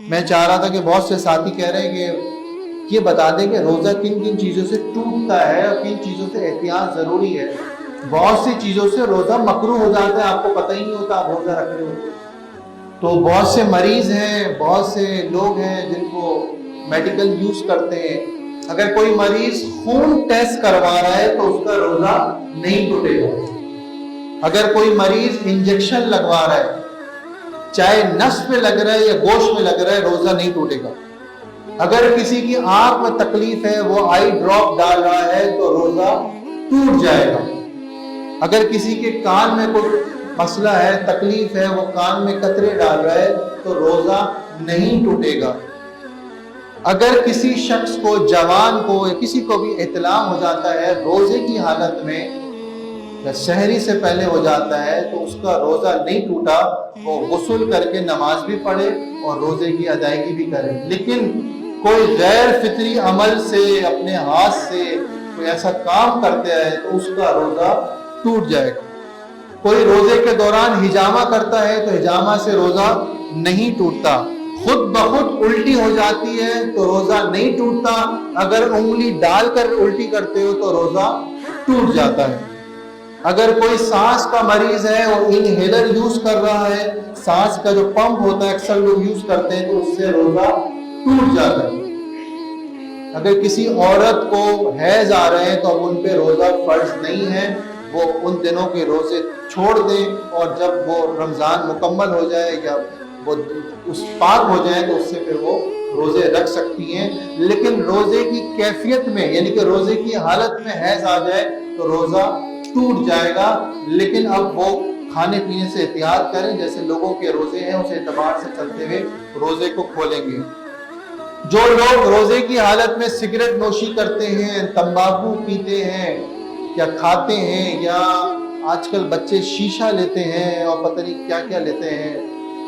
میں چاہ رہا تھا کہ بہت سے ساتھی کہہ رہے ہیں کہ یہ بتا دیں کہ روزہ کن کن چیزوں سے ٹوٹتا ہے اور کن چیزوں سے احتیاط ضروری ہے۔ بہت سی چیزوں سے روزہ مکروہ ہو جاتا ہے، آپ کو پتہ ہی نہیں ہوتا آپ روزہ رکھ رہے ہو۔ تو بہت سے مریض ہیں، بہت سے لوگ ہیں جن کو میڈیکل یوز کرتے ہیں، اگر کوئی مریض خون ٹیسٹ کروا رہا ہے تو اس کا روزہ نہیں ٹوٹے گا۔ اگر کوئی مریض انجیکشن لگوا رہا ہے، چاہے نس پہ لگ رہا ہے یا گوشت میں لگ رہا ہے، روزہ نہیں ٹوٹے گا۔ اگر کسی کی آنکھ میں تکلیف ہے، وہ آئی ڈراپ ڈال رہا ہے تو روزہ ٹوٹ جائے گا۔ اگر کسی کے کان میں کوئی مسئلہ ہے، تکلیف ہے، وہ کان میں قطرے ڈال رہا ہے تو روزہ نہیں ٹوٹے گا۔ اگر کسی شخص کو، جوان کو یا کسی کو بھی احتلام ہو جاتا ہے روزے کی حالت میں یا سحری سے پہلے ہو جاتا ہے تو اس کا روزہ نہیں ٹوٹا، وہ غسل کر کے نماز بھی پڑھے اور روزے کی ادائیگی بھی کرے۔ لیکن کوئی غیر فطری عمل سے، اپنے ہاتھ سے کوئی ایسا کام کرتے ہے تو اس کا روزہ ٹوٹ جائے گا۔ کوئی روزے کے دوران ہجامہ کرتا ہے تو ہجامہ سے روزہ نہیں ٹوٹتا۔ خود بخود الٹی ہو جاتی ہے تو روزہ نہیں ٹوٹتا، اگر انگلی ڈال کر الٹی کرتے ہو تو روزہ ٹوٹ جاتا ہے۔ اگر کوئی سانس کا مریض ہے اور انہیلر یوز کر رہا ہے، سانس کا جو پمپ ہوتا ہے اکثر لوگ یوز کرتے ہیں، تو اس سے روزہ ٹوٹ جاتا ہے۔ اگر کسی عورت کو حیض آ رہے ہیں تو اب ان پہ روزہ فرض نہیں ہے، وہ ان دنوں کے روزے چھوڑ دیں اور جب وہ رمضان مکمل ہو جائے یا وہ اس پاک ہو جائے تو اس سے پھر وہ روزے رکھ سکتی ہیں۔ لیکن روزے کی کیفیت میں، یعنی کہ روزے کی حالت میں حیض آ جائے تو روزہ ٹوٹ جائے گا، لیکن اب وہ کھانے پینے سے احتیاط کریں، جیسے لوگوں کے روزے ہیں اس اعتبار سے چلتے ہوئے روزے کو کھولیں گے۔ جو لوگ روزے کی حالت میں سگریٹ نوشی کرتے ہیں، تمباکو پیتے ہیں یا کھاتے ہیں، یا آج کل بچے شیشہ لیتے ہیں اور پتہ نہیں کیا کیا لیتے ہیں،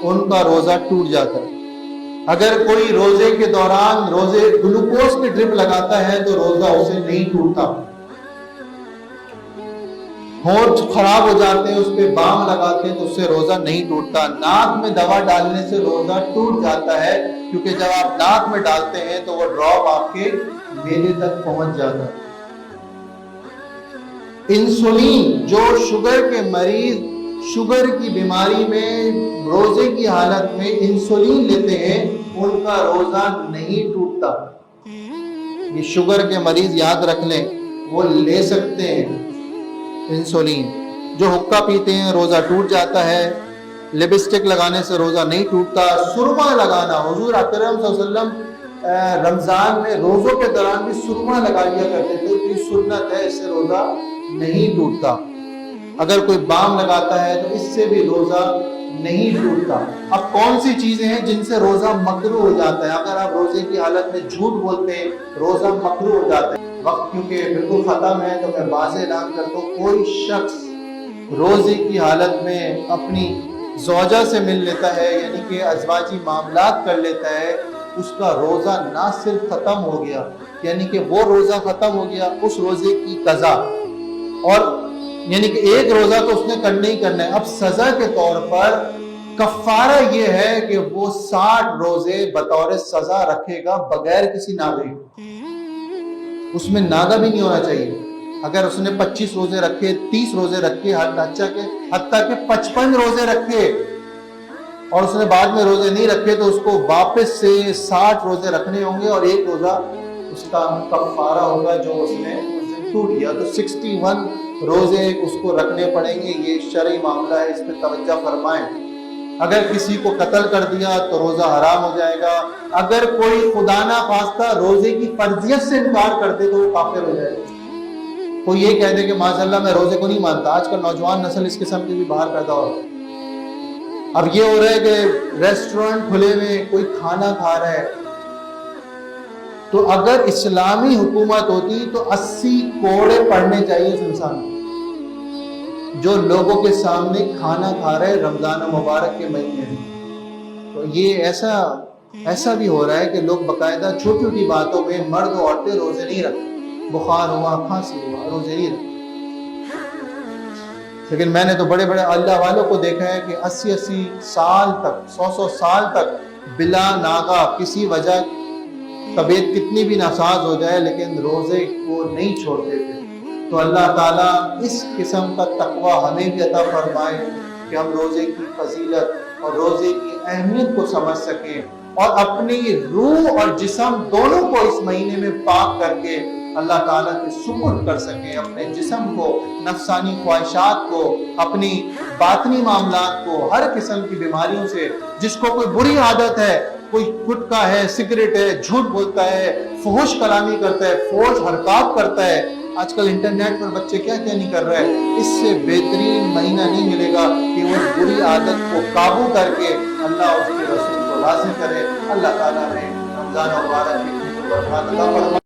ان کا روزہ ٹوٹ جاتا ہے۔ اگر کوئی روزے کے دوران گلوکوز کی ڈرپ لگاتا ہے تو روزہ اسے نہیں ٹوٹتا۔ ہونٹ خراب ہو جاتے ہیں، اس پہ بام لگاتے ہیں تو اس سے روزہ نہیں ٹوٹتا۔ ناک میں دوا ڈالنے سے روزہ ٹوٹ جاتا ہے، کیونکہ جب آپ ناک میں ڈالتے ہیں تو وہ ڈراپ آپ کے میدے تک پہنچ جاتا ہے۔ انسولین، جو شوگر کے مریض شوگر کی بیماری میں روزے کی حالت میں انسولین لیتے ہیں، ان کا روزہ نہیں ٹوٹتا۔ یہ شوگر کے مریض یاد رکھ لیں، وہ لے سکتے ہیں انسولین۔ جو حقہ پیتے ہیں روزہ ٹوٹ جاتا ہے۔ لپسٹک لگانے سے روزہ نہیں ٹوٹتا۔ سرما لگانا، حضور اکرم صلی اللہ علیہ وسلم رمضان میں روزوں کے دوران بھی سرما لگا لیا کرتے تھے، تو یہ سنت ہے، اس سے روزہ نہیں ٹوٹتا۔ اگر کوئی بام لگاتا ہے تو اس سے بھی روزہ نہیں ٹوٹتا۔ اب کون سی چیزیں ہیں جن سے روزہ مکروہ ہو جاتا ہے؟ اگر آپ روزے کی حالت میں جھوٹ بولتے ہیں روزہ مکروہ ہو جاتا ہے۔ وقت کیونکہ بالکل ختم ہے تو میں واضح اعلان کرتا ہوں، کوئی شخص روزے کی حالت میں اپنی زوجہ سے مل لیتا ہے، یعنی کہ ازواجی معاملات کر لیتا ہے، اس کا روزہ نہ صرف ختم ہو گیا، یعنی کہ وہ روزہ ختم ہو گیا، اس روزے کی قضا، اور یعنی کہ ایک روزہ تو اس نے کرنا ہی کرنا ہے۔ اب سزا کے طور پر کفارہ یہ ہے کہ وہ 60 روزے بطور سزا رکھے گا بغیر کسی ناغے، اس میں ناغہ بھی نہیں ہونا چاہیے۔ اگر اس نے 25 روزے رکھے، 30 روزے رکھے، حتیٰ کہ 55 روزے رکھے اور اس نے بعد میں روزے نہیں رکھے تو اس کو واپس سے 60 روزے رکھنے ہوں گے اور ایک روزہ اس کا کفارہ ہوگا جو اس نے ٹوٹ گیا، تو 61 روزے اس کو رکھنے پڑیں گے۔ یہ شرعی معاملہ ہے، اس پہ توجہ فرمائیں۔ اگر کسی کو قتل کر دیا تو روزہ حرام ہو جائے گا۔ اگر کوئی خدا نہ خواستہ روزے کی فرضیت سے انکار کر دے تو وہ کافر ہو جائے گا۔ کوئی یہ کہہ دے کہ معاذ اللہ میں روزے کو نہیں مانتا، آج کل نوجوان نسل اس قسم کی بھی باہر پیدا ہو رہا ہے۔ اب یہ ہو رہا ہے کہ ریسٹورنٹ کھلے ہوئے کوئی کھانا کھا رہا ہے، تو اگر اسلامی حکومت ہوتی تو 80 کوڑے پڑنے چاہیے اس انسان کو، جو لوگوں کے سامنے کھانا کھا رہے رمضان مبارک کے مہینے میں۔ تو یہ ایسا بھی ہو رہا ہے کہ لوگ باقاعدہ چھوٹی چھوٹی باتوں میں مرد و عورتیں روزے نہیں رکھتے، بخار ہوا، کھانسی ہوا، روزے نہیں رکھتے۔ لیکن میں نے تو بڑے بڑے اللہ والوں کو دیکھا ہے کہ 80 سال تک، 100 سال تک بلا ناغا کسی وجہ طبیعت کتنی بھی ناساز ہو جائے لیکن روزے کو نہیں چھوڑتے تھے۔ تو اللہ تعالیٰ اس قسم کا تقوی ہمیں بھی عطا فرمائے کہ ہم روزے کی فضیلت اور روزے کی اہمیت کو سمجھ سکیں اور اپنی روح اور جسم دونوں کو اس مہینے میں پاک کر کے اللہ تعالیٰ کے سپرد کر سکیں، اپنے جسم کو، نفسانی خواہشات کو، اپنی باطنی معاملات کو، ہر قسم کی بیماریوں سے، جس کو کوئی بری عادت ہے، کوئی گٹکا ہے، سگریٹ ہے، جھوٹ بولتا ہے، فحش کلامی کرتا ہے، فحش حرکات کرتا ہے، آج کل انٹرنیٹ پر بچے کیا نہیں کر رہے ہیں، اس سے بہترین مہینہ نہیں ملے گا کہ وہ بری عادت کو قابو کر کے اللہ اس کے رسول کو راضی کرے۔ اللہ تعالیٰ نے رمضان مبارک کی برکات عطا فرمائے۔